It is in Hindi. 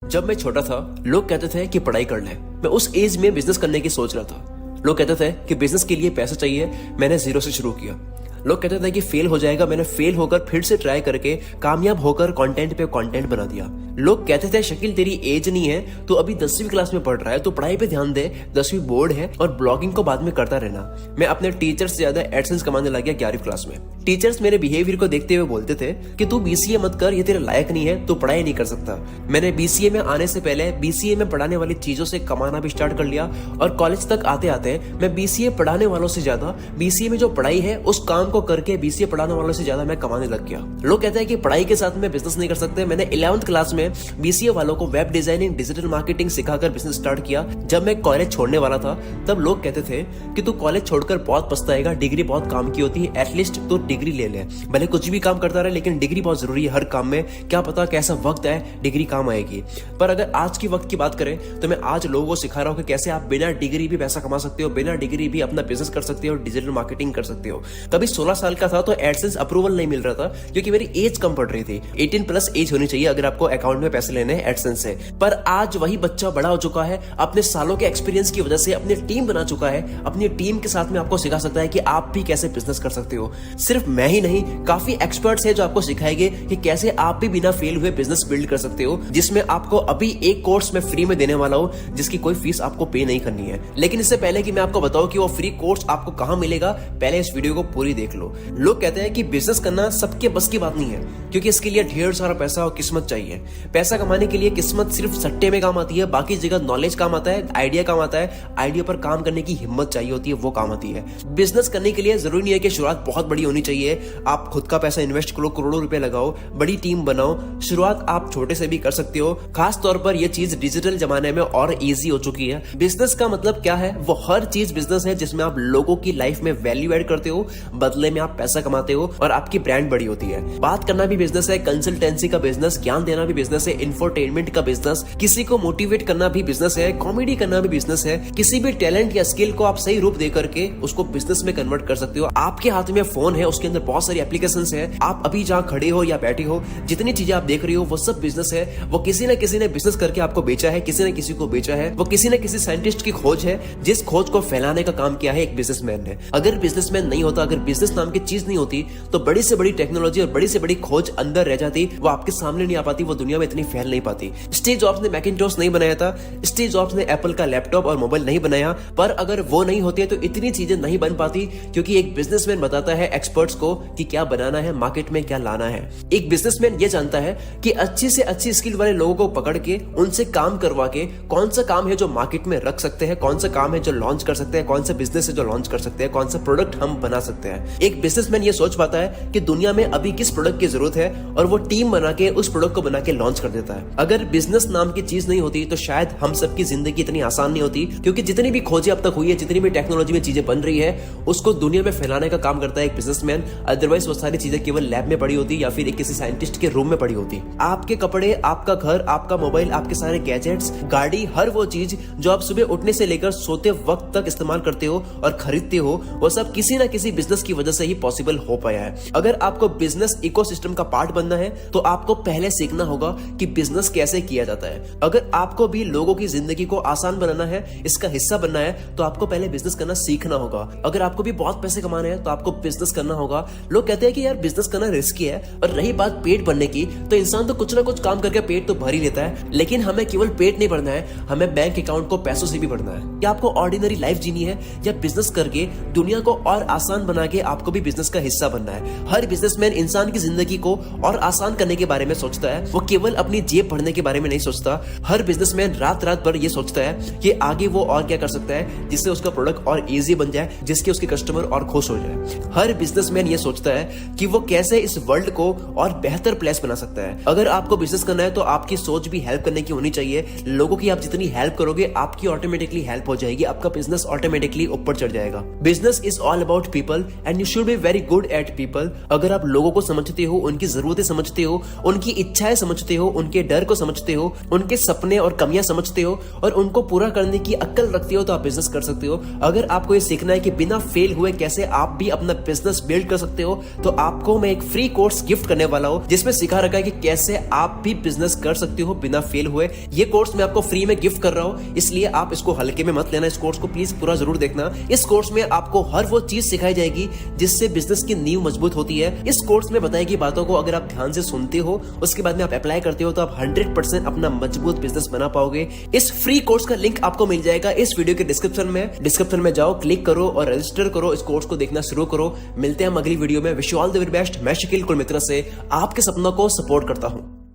जब मैं छोटा था लोग कहते थे कि पढ़ाई कर ले। मैं उस एज में बिजनेस करने की सोच रहा था। लोग कहते थे कि बिजनेस के लिए पैसा चाहिए। मैंने जीरो से शुरू किया। लोग कहते थे कि फेल हो जाएगा। मैंने फेल होकर फिर से ट्राई करके कामयाब होकर कंटेंट पे कंटेंट बना दिया। लोग कहते थे शकील तेरी एज नहीं है, तो अभी 10वीं क्लास में पढ़ रहा है, तो पढ़ाई पे ध्यान दे, 10वीं बोर्ड है और ब्लॉगिंग को बाद में करता रहना। मैं अपने टीचर से ज्यादा एडसेंस कमाने लग गया 11वीं क्लास में। टीचर्स मेरे बिहेवियर को देखते हुए बोलते थे कि तू बीसीए मत कर, ये तेरे लायक नहीं है, तू पढ़ाई नहीं कर सकता। मैंने बीसीए में आने से पहले बीसीए में पढ़ाने वाली चीजों से कमाना भी स्टार्ट कर लिया और कॉलेज तक आते आते मैं बीसीए पढ़ाने वालों से ज्यादा बीसीए में जो पढ़ाई है उस काम को करके बीसीए पढ़ाने वालों से ज्यादा मैं कमाने लग गया। लोग कहते हैं कि पढ़ाई के साथ में बिजनेस नहीं कर सकते। मैंने 11th क्लास में बीसीए वालों को वेब डिजाइनिंग, डिजिटल मार्केटिंग सिखाकर बिजनेस स्टार्ट किया। जब मैं कॉलेज छोड़ने वाला था तब लोग कहते थे कि तू कॉलेज छोड़कर बहुत पछताएगा, डिग्री बहुत काम की होती है, एटलीस्ट तू डिग्री ले ले। भले कुछ भी काम करता रहे लेकिन डिग्री बहुत जरूरी है हर काम में। क्या पता कैसा वक्त है डिग्री काम आएगी। पर अगर आज की वक्त की बात करें तो मैं आज लोगों को सिखा रहा हूं कि कैसे आप बिना डिग्री भी पैसा कमा सकते हो, बिना डिग्री भी अपना बिजनेस कर सकते हो, डिजिटल मार्केटिंग कर सकते हो। कभी 16 साल का था तो एडसेंस अप्रूवल नहीं मिल रहा था क्योंकि मेरी एज कम पड़ रही थी। 18+ एज होनी चाहिए अगर आपको अकाउंट में पैसे लेने हैं एडसेंस से। पर आज वही बच्चा बड़ा हो चुका है, अपने सालों के एक्सपीरियंस की वजह से अपनी टीम बना चुका है। अपनी टीम के साथ में आपको सिखा सकता है कि आप भी कैसे बिजनेस कर सकते हो। सिर्फ मैं ही नहीं, काफी एक्सपर्ट्स हैं जो आपको सिखाएंगे कि कैसे आप भी बिना फेल हुए बिजनेस बिल्ड कर सकते हो, जिसमें आपको अभी एक कोर्स में फ्री में देने वाला हूं जिसकी कोई फीस आपको पे नहीं करनी है। लेकिन इससे पहले कि मैं आपको बताऊं कि वो फ्री कोर्स आपको कहां मिलेगा, पहले इस वीडियो को पूरी देख लो। लोग कहते हैं कि बिजनेस करना सबके बस की बात नहीं है क्योंकि इसके लिए ढेर सारा पैसा और किस्मत चाहिए। पैसा कमाने के लिए किस्मत सिर्फ सट्टे में काम आती है, बाकी जगह नॉलेज काम आता है, आइडिया काम आता है, आइडिया पर काम करने की हिम्मत चाहिए होती है, वो काम आती है। बिजनेस करने के लिए जरूरी नहीं है कि शुरुआत बहुत बड़ी होनी चाहिए। आप खुद का पैसा इन्वेस्ट करो, करोड़ों रुपए लगाओ, बड़ी टीम बनाओ। शुरुआत आप छोटे से भी कर सकते हो। खास तौर पर यह चीज डिजिटल जमाने में और इजी हो चुकी है। बिजनेस का मतलब क्या है? वो हर चीज बिजनेस है जिसमें आप लोगों की लाइफ में वैल्यू ऐड करते हो, बदले में आप पैसा कमाते हो और आपकी ब्रांड बड़ी होती है। बात करना भी बिजनेस है, कंसल्टेंसी का बिजनेस, ज्ञान देना भी बिजनेस है, इंफोटेनमेंट का बिजनेस, किसी को मोटिवेट करना भी बिजनेस है, कॉमेडी करना भी बिजनेस है। किसी भी टैलेंट या स्किल को आप सही रूप दे करके उसको बिजनेस में कन्वर्ट कर सकते हो। आपके हाथ में फोन है, उसके अंदर बहुत सारी एप्लीकेशंस है। आप अभी जहां खड़े हो या बैठे हो, जितनी चीजें आप देख रही हो वो सब बिजनेस है। वो किसी न किसी ने बिजनेस करके आपको बेचा है, किसी न किसी को बेचा है। वो किसी न किसी साइंटिस्ट की खोज है जिस खोज को फैलाने का काम किया है एक बिजनेसमैन ने। अगर बिजनेसमैन नहीं होता, अगर बिजनेस नाम की चीज नहीं होती तो बड़ी से बड़ी टेक्नोलॉजी और बड़ी से बड़ी खोज अंदर रह जाती, वो आपके सामने नहीं आ पाती, वो दुनिया में इतनी फैल नहीं पाती। स्टीव जॉब्स ने मैकिंटोश नहीं बनाया था, स्टीव जॉब्स ने एप्पल का लैपटॉप और मोबाइल नहीं बनाया, पर अगर वो नहीं होते तो इतनी चीजें नहीं बन पाती क्योंकि एक बिजनेसमैन बताता है एक्सपर्ट्स को कि क्या बनाना है, मार्केट में क्या लाना है। एक बिजनेसमैन ये जानता है कि अच्छी से अच्छी स्किल वाले लोगों को पकड़ के उनसे काम करवा के कौन सा काम है जो मार्केट में रख सकते हैं, कौन सा काम है जो लॉन्च कर सकते हैं, कौन सा बिजनेस है जो लॉन्च कर सकते हैं, कौन सा प्रोडक्ट हम बना सकते हैं। एक बिजनेसमैन ये सोच पाता है कि दुनिया में अभी किस प्रोडक्ट की जरूरत है और वो टीम बना के उस प्रोडक्ट को बना के लॉन्च कर देता है। अगर बिजनेस नाम की चीज नहीं होती तो शायद हम सबकी जिंदगी इतनी आसान नहीं होती क्योंकि जितनी भी खोजें अब तक हुई है, जितनी भी टेक्नोलॉजी में चीजें बन रही है, उसको दुनिया में फैलाने का काम करता है एक बिजनेसमैन। अदरवाइज वो सारी चीजें केवल लैब में पड़ी होती या फिर किसी साइंटिस्ट के रूम में पड़ी होती। आपके कपड़े, आपका घर, आपका मोबाइल, आपके सारे गैजेट्स, गाड़ी, हर वो चीज जो आप सुबह उठने से लेकर सोते वक्त तक इस्तेमाल करते हो और खरीदते हो, वो सब किसी ना किसी बिजनेस की वजह से ही पॉसिबल हो पाया है। अगर आपको बिजनेस इकोसिस्टम का पार्ट बनना है तो आपको पहले सीखना होगा कि बिजनेस कैसे किया जाता है। अगर आपको भी लोगों की जिंदगी को आसान बनाना है, इसका हिस्सा बनना है, तो आपको पहले बिजनेस करना सीखना होगा। अगर आपको भी बहुत पैसे कमाने हैं तो आपको बिजनेस करना होगा। लोग कहते हैं कि यार बिजनेस करना रिस्की है, और रही बात पेट भरने की, तो इंसान तो कुछ ना कुछ काम करके पेट तो भर ही लेता है, लेकिन हमें केवल पेट नहीं भरना है, हमें बैंक अकाउंट को पैसों से भी भरना है। क्या आपको ऑर्डिनरी लाइफ जीनी है या बिजनेस करके दुनिया को और आसान बना के आपको भी बिजनेस का हिस्सा बनना है। हर बिजनेसमैन इंसान की जिंदगी को और आसान करने के बारे में सोचता है, वो केवल अपनी जेब भरने के बारे में नहीं सोचता। हर बिजनेसमैन रात रात भर ये सोचता है कि आगे वो और क्या कर सकता है जिससे उसका प्रोडक्ट और इजी बन जाए, जिसके उसके कस्टमर और खुश हो जाए। हर बिजनेसमैन ये सोचता है कि वो कैसे इस वर्ल्ड को और बेहतर प्लेस बना सकता है। अगर आपको बिजनेस करना है तो आपकी सोच भी हेल्प करने की होनी चाहिए। लोगों की आप जितनी हेल्प करोगे आपकी ऑटोमेटिकली हेल्प हो जाएगी, आपका बिजनेस ऑटोमेटिकली ऊपर चढ़ जाएगा। Business is all about people and you should be very good at people. अगर आप लोगों को समझते हो, उनकी जरूरतें समझते हो, उनकी इच्छाएं समझते हो, उनके डर को समझते हो, उनके सपने और कमियां समझते हो और उनको पूरा करने की अक्ल रखते हो, तो आप बिजनेस कर सकते हो। अगर आपको ये सीखना है कि बिना फेल हुए कैसे आप भी अपना बिजनेस बिल्ड कर सकते हो, तो आपको मैं एक फ्री कोर्स गिफ्ट करने वाला हूं जिसमें सिखा रखा है कि कैसे आप भी बिजनेस कर सकते हो बिना फेल हुए। ये कोर्स मैं आपको फ्री में गिफ्ट कर रहा हूं, इसलिए आप इसको हल्के में मत लेना। इस कोर्स को प्लीज पूरा जरूर देखना। इस कोर्स में आपको हर वो चीज सिखाई जाएगी जिससे बिजनेस की नींव मजबूत होती है। इस कोर्स में बताई गई बातों को अगर आप ध्यान से सुनते हो, उसके बाद में आप अप्लाई करते हो, तो आप 100% अपना मजबूत बिजनेस बना पाओगे। इस फ्री कोर्स का लिंक आपको मिल जाएगा इस वीडियो के डिस्क्रिप्शन में जाओ, क्लिक करो और रजिस्टर करो। इस कोर्स को देखना शुरू करो। मिलते हैं हम अगली वीडियो में। Wish you all the very best. मैं शकील कुलमित्रा से आपके सपनों को सपोर्ट करता हूं।